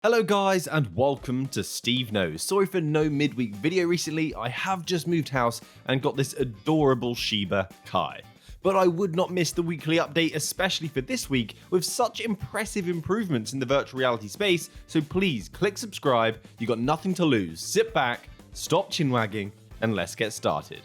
Hello guys and welcome to SteveKnows. Sorry for no midweek video recently, I have just moved house and got this adorable Shiba Kai. But I would not miss the weekly update, especially for this week, with such impressive improvements in the virtual reality space, so please click subscribe, you got nothing to lose. Sit back, stop chin wagging, and let's get started.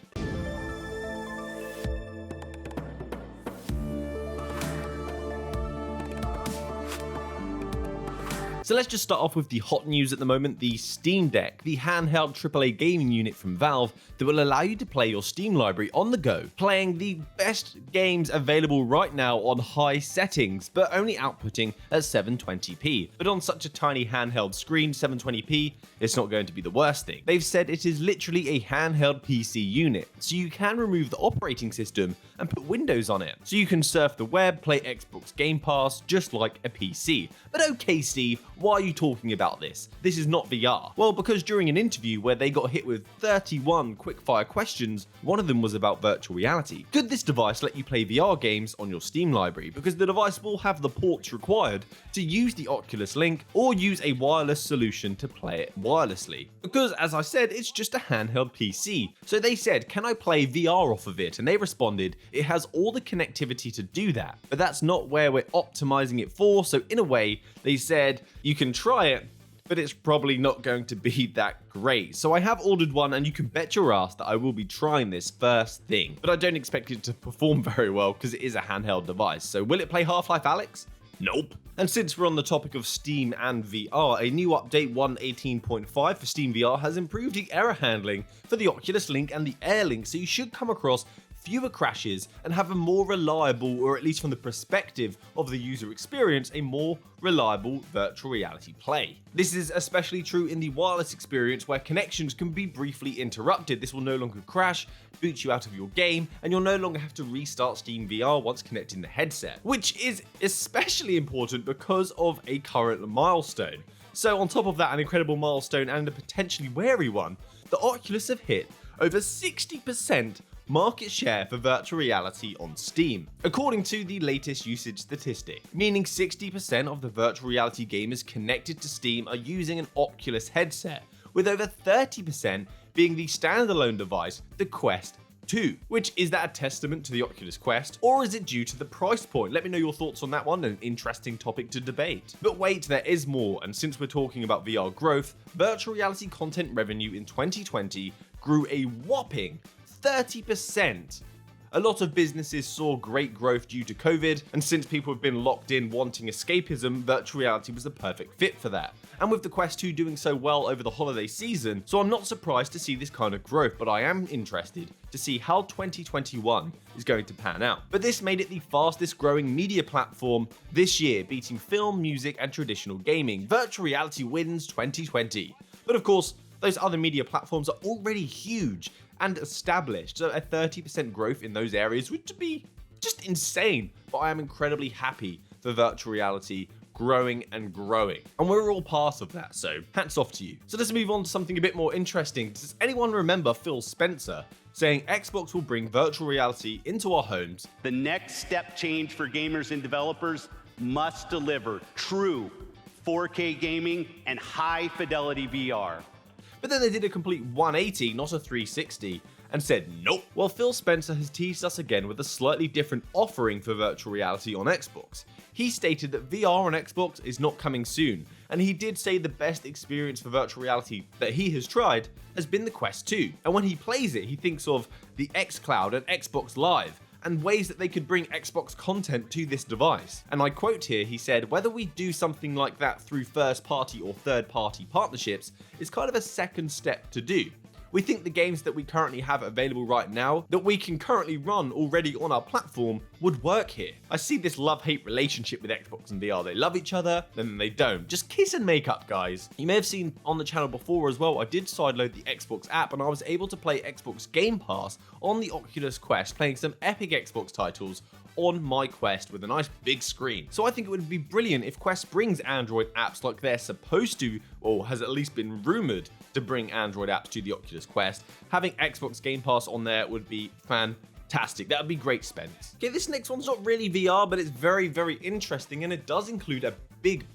So let's just start off with the hot news at the moment, the SteamDeck, the handheld AAA gaming unit from Valve that will allow you to play your Steam library on the go, playing the best games available right now on high settings, but only outputting at 720p. But on such a tiny handheld screen, 720p, it's not going to be the worst thing. They've said it is literally a handheld PC unit, so you can remove the operating system and put Windows on it. So you can surf the web, play Xbox Game Pass, just like a PC. But okay Steve, why are you talking about this? This is not VR. Well, because during an interview where they got hit with 31 quickfire questions, one of them was about virtual reality. Could this device let you play VR games on your Steam library? Because the device will have the ports required to use the Oculus Link or use a wireless solution to play it wirelessly. Because as I said, it's just a handheld PC. So they said, can I play VR off of it? And they responded, it has all the connectivity to do that. But that's not where we're optimizing it for. So in a way, they said, you can try it, but it's probably not going to be that great. So I have ordered one and you can bet your ass that I will be trying this first thing. But I don't expect it to perform very well because it is a handheld device. So will it play Half-Life Alyx? Nope. And since we're on the topic of Steam and VR, a new update 1.18.5 for SteamVR has improved the error handling for the Oculus Link and the Air Link, so you should come across fewer crashes and have a more reliable, or at least from the perspective of the user experience, a more reliable virtual reality play. This is especially true in the wireless experience where connections can be briefly interrupted. This will no longer crash, boot you out of your game, and you'll no longer have to restart SteamVR once connecting the headset, which is especially important because of a current milestone. So on top of that, an incredible milestone and a potentially wary one, the Oculus have hit over 60% market share for virtual reality on Steam, according to the latest usage statistic, meaning 60% of the virtual reality gamers connected to Steam are using an Oculus headset, with over 30% being the standalone device, the Quest 2. Which, is that a testament to the Oculus Quest, or is it due to the price point? Let me know your thoughts on that one, an interesting topic to debate. But wait, there is more, and since we're talking about VR growth, virtual reality content revenue in 2020 grew a whopping 30%. A lot of businesses saw great growth due to COVID, and since people have been locked in wanting escapism, virtual reality was the perfect fit for that. And with the Quest 2 doing so well over the holiday season, so I'm not surprised to see this kind of growth, but I am interested to see how 2021 is going to pan out. But this made it the fastest growing media platform this year, beating film, music, and traditional gaming. Virtual reality wins 2020. But of course, those other media platforms are already huge and established, so a 30% growth in those areas would be just insane. But I am incredibly happy for virtual reality growing and growing, and we're all part of that, so hats off to you. So let's move on to something a bit more interesting. Does anyone remember Phil Spencer saying Xbox will bring virtual reality into our homes? The next step change for gamers and developers must deliver true 4K gaming and high fidelity VR. But then they did a complete 180, not a 360, and said nope. Well, Phil Spencer has teased us again with a slightly different offering for virtual reality on Xbox. He stated that VR on Xbox is not coming soon, and he did say the best experience for virtual reality that he has tried has been the Quest 2. And when he plays it, he thinks of the xCloud and Xbox Live, and ways that they could bring Xbox content to this device. And I quote here, he said, whether we do something like that through first party or third party partnerships is kind of a second step to do. We think the games that we currently have available right now, that we can currently run already on our platform, would work here. I see this love-hate relationship with Xbox and VR. They love each other, then they don't. Just kiss and make up, guys. You may have seen on the channel before as well, I did sideload the Xbox app and I was able to play Xbox Game Pass on the Oculus Quest, playing some epic Xbox titles on my Quest with a nice big screen. So I think it would be brilliant if Quest brings Android apps like they're supposed to, or has at least been rumored to bring Android apps to the Oculus Quest. Having Xbox Game Pass on there would be fantastic. That would be great, Spence. Okay, this next one's not really VR, but it's very, very interesting, and it does include a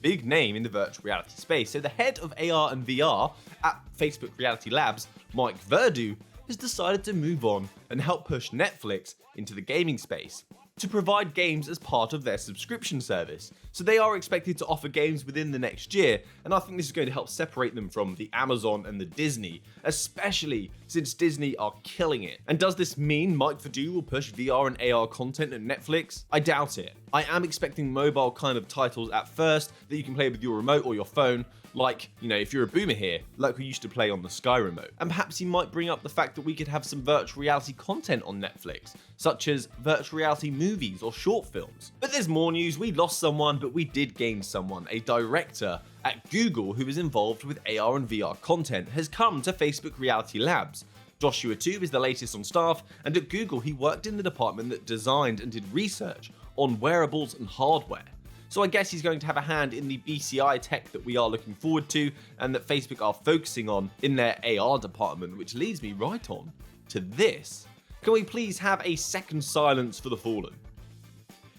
big name in the virtual reality space. So the head of AR and VR at Facebook Reality Labs, Mike Verdu, has decided to move on and help push Netflix into the gaming space to provide games as part of their subscription service. So they are expected to offer games within the next year, and I think this is going to help separate them from the Amazon and the Disney, especially since Disney are killing it. And does this mean Mike Verdu will push VR and AR content at Netflix? I doubt it. I am expecting mobile kind of titles at first that you can play with your remote or your phone, like, if you're a boomer here, like we used to play on the Sky Remote. And perhaps he might bring up the fact that we could have some virtual reality content on Netflix, such as virtual reality movies or short films. But there's more news. We lost someone, but we did gain someone. A director at Google who is involved with AR and VR content has come to Facebook Reality Labs. Joshua Tu is the latest on staff, and at Google he worked in the department that designed and did research on wearables and hardware. So I guess he's going to have a hand in the BCI tech that we are looking forward to and that Facebook are focusing on in their AR department, which leads me right on to this. Can we please have a second silence for the fallen?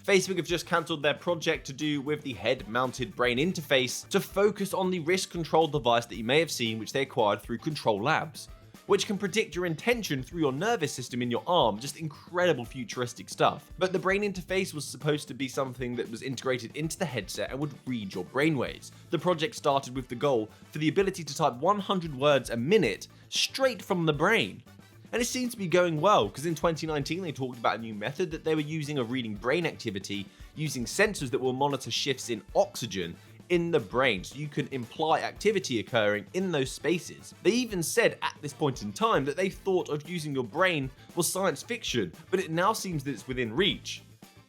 Facebook have just cancelled their project to do with the head-mounted brain interface to focus on the wrist-controlled device that you may have seen, which they acquired through Control Labs, which can predict your intention through your nervous system in your arm. Just incredible futuristic stuff. But the brain interface was supposed to be something that was integrated into the headset and would read your brainwaves. The project started with the goal for the ability to type 100 words a minute straight from the brain. And it seems to be going well, because in 2019 they talked about a new method that they were using of reading brain activity using sensors that will monitor shifts in oxygen in the brain, so you can imply activity occurring in those spaces. They even said at this point in time that they thought of using your brain was science fiction, but it now seems that it's within reach.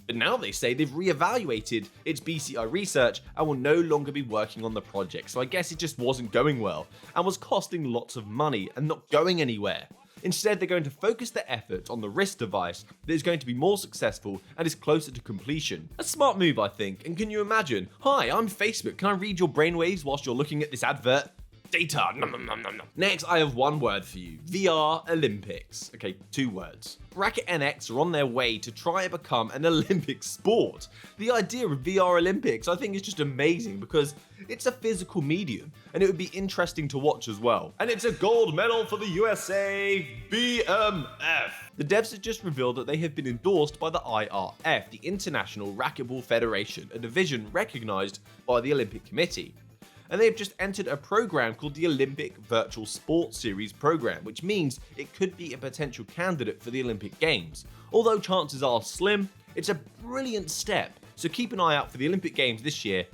But now they say they've reevaluated its BCI research and will no longer be working on the project, so I guess it just wasn't going well and was costing lots of money and not going anywhere. Instead, they're going to focus their efforts on the wrist device that is going to be more successful and is closer to completion. A smart move, I think, and can you imagine? Hi, I'm Facebook, can I read your brainwaves whilst you're looking at this advert? Data, nom nom nom nom nom. Next, I have one word for you. VR Olympics. Okay, 2 words. Bracket NX are on their way to try and become an Olympic sport. The idea of VR Olympics, I think, is just amazing because it's a physical medium and it would be interesting to watch as well. And it's a gold medal for the USA BMF. The devs have just revealed that they have been endorsed by the IRF, the International Racquetball Federation, a division recognized by the Olympic Committee. And they have just entered a program called the Olympic Virtual Sports Series program, which means it could be a potential candidate for the Olympic Games. Although chances are slim, it's a brilliant step, so keep an eye out for the Olympic Games this year,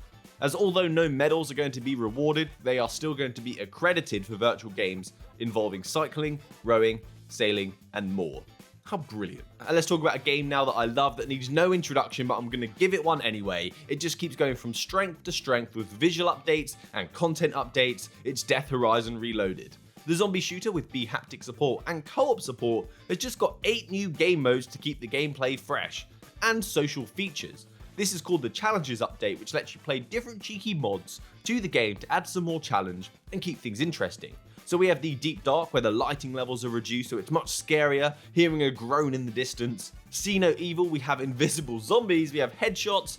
as although no medals are going to be rewarded, they are still going to be accredited for virtual games involving cycling, rowing, sailing, and more. How brilliant. And let's talk about a game now that I love that needs no introduction, but I'm going to give it one anyway. It just keeps going from strength to strength with visual updates and content updates. It's Death Horizon Reloaded. The zombie shooter with Haptics support and co-op support has just got 8 new game modes to keep the gameplay fresh, and social features. This is called the Challenges update, which lets you play different cheeky mods to the game to add some more challenge and keep things interesting. So we have the Deep Dark, where the lighting levels are reduced so it's much scarier, hearing a groan in the distance. See No Evil, we have invisible zombies, we have headshots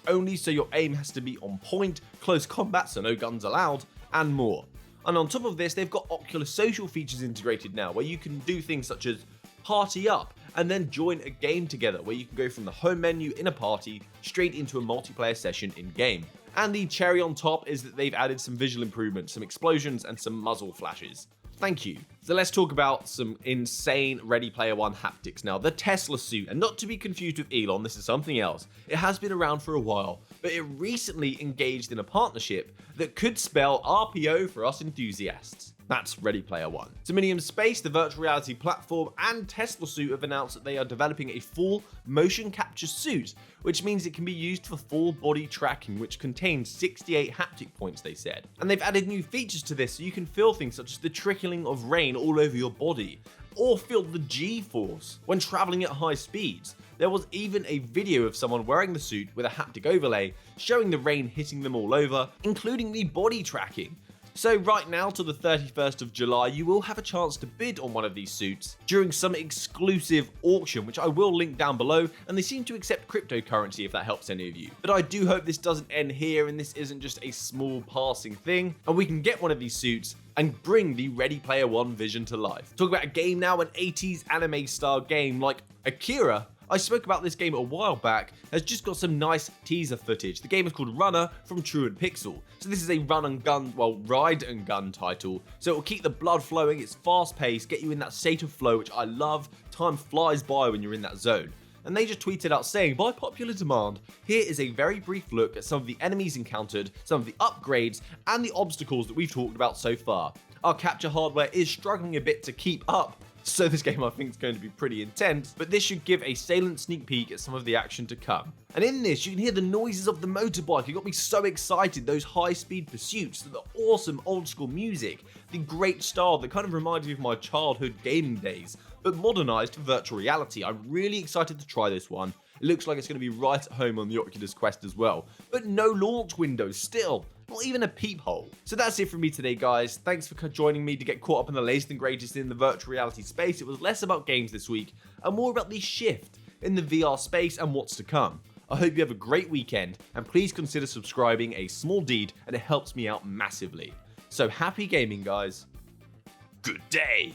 only so your aim has to be on point, close combat so no guns allowed, and more. And on top of this, they've got Oculus social features integrated now, where you can do things such as party up and then join a game together, where you can go from the home menu in a party straight into a multiplayer session in game. And the cherry on top is that they've added some visual improvements, some explosions and some muzzle flashes. Thank you. So let's talk about some insane Ready Player One haptics now. The Teslasuit, and not to be confused with Elon, this is something else. It has been around for a while, but it recently engaged in a partnership that could spell RPO for us enthusiasts. That's Ready Player One. Dominion Space, the virtual reality platform, and Teslasuit have announced that they are developing a full motion capture suit, which means it can be used for full body tracking, which contains 68 haptic points, they said. And they've added new features to this so you can feel things such as the trickling of rain all over your body, or feel the G-force when traveling at high speeds. There was even a video of someone wearing the suit with a haptic overlay showing the rain hitting them all over, including the body tracking. So right now till the 31st of July, you will have a chance to bid on one of these suits during some exclusive auction, which I will link down below, and they seem to accept cryptocurrency if that helps any of you. But I do hope this doesn't end here and this isn't just a small passing thing, and we can get one of these suits and bring the Ready Player One vision to life. Talk about a game now, an 80s anime style game like Akira. I spoke about this game a while back, has just got some nice teaser footage. The game is called Runner from Truant Pixel. So this is a ride and gun title. So it will keep the blood flowing, it's fast paced, get you in that state of flow, which I love. Time flies by when you're in that zone. And they just tweeted out saying, by popular demand, here is a very brief look at some of the enemies encountered, some of the upgrades, and the obstacles that we've talked about so far. Our capture hardware is struggling a bit to keep up, so this game I think is going to be pretty intense, but this should give a salient sneak peek at some of the action to come. And in this, you can hear the noises of the motorbike. It got me so excited, those high-speed pursuits, the awesome old-school music, the great style that kind of reminded me of my childhood gaming days, but modernized for virtual reality. I'm really excited to try this one. It looks like it's going to be right at home on the Oculus Quest as well, but no launch window still. Not even a peephole. So that's it from me today, guys. Thanks for joining me to get caught up in the latest and greatest in the virtual reality space. It was less about games this week and more about the shift in the VR space and what's to come. I hope you have a great weekend, and please consider subscribing, a small deed, and it helps me out massively. So happy gaming, guys. Good day.